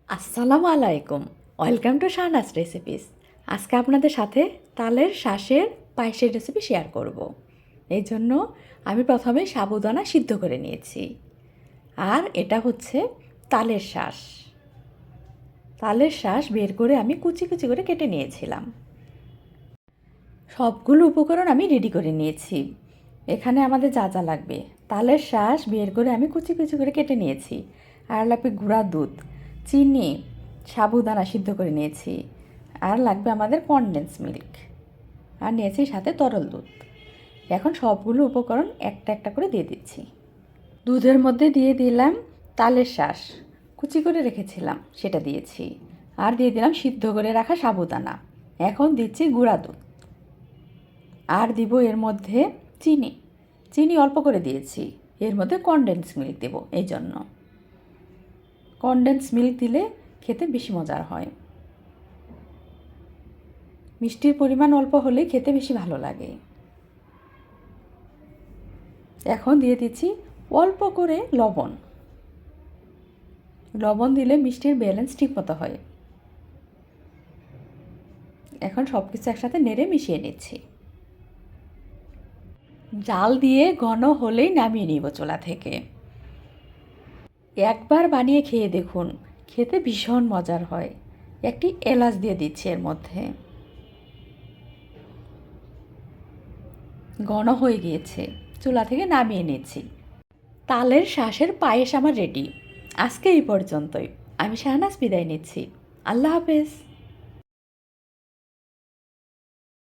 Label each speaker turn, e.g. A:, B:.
A: আসসালামু আলাইকুম, welcome to Shahnaz recipes. আজকে আপনাদের সাথে তালের শাঁসের পায়েসের রেসিপি শেয়ার করব। এই জন্য আমি প্রথমে সাবুদানা সিদ্ধ করে নিয়েছি। আর এটা হচ্ছে তালের শাঁস। তালের শাঁস বের করে আমি কুচি কুচি করে কেটে নিয়েছিলাম। সবগুলো উপকরণ আমি রেডি করে নিয়েছি। এখানে আমাদের যা যা লাগবে: তালের শাঁস বের করে আমি কুচি কুচি করে কেটে নিয়েছি, আর লাগবে গুঁড়া দুধ, চিনি, সাবুদানা সিদ্ধ করে নিয়েছি, আর লাগবে আমাদের কনডেন্স মিল্ক, আর নিয়েছি সাথে তরল দুধ। এখন সবগুলো উপকরণ একটা একটা করে দিয়ে দিচ্ছি। দুধের মধ্যে দিয়ে দিলাম তালের শাঁস কুচি করে রেখেছিলাম, সেটা দিয়েছি। আর দিয়ে দিলাম সিদ্ধ করে রাখা সাবুদানা। এখন দিচ্ছি গুঁড়া দুধ, আর দিব এর মধ্যে চিনি। চিনি অল্প করে দিয়েছি। এর মধ্যে কনডেন্স মিল্ক দেব, এই জন্য কনডেন্স মিল্ক দিলে খেতে বেশি মজার হয়। মিষ্টির পরিমাণ অল্প হলে খেতে বেশি ভালো লাগে। এখন দিয়ে দিচ্ছি অল্প করে লবণ। লবণ দিলে মিষ্টির ব্যালেন্স ঠিকমতো হয়। এখন সব কিছু একসাথে নেড়ে মিশিয়ে নিচ্ছি। জাল দিয়ে ঘন হলেই নামিয়ে নিব চুলা থেকে। একবার বানিয়ে খেয়ে দেখুন, খেতে ভীষণ মজার হয়। একটি এলাচ দিয়ে দিচ্ছি এর মধ্যে। ঘন হয়ে গিয়েছে, চুলা থেকে নামিয়ে নিচ্ছি। তালের শাঁসের পায়েস আমার রেডি। আজকে এই পর্যন্তই। আমি শাহনাজ বিদায় নিচ্ছি। আল্লাহ হাফেজ।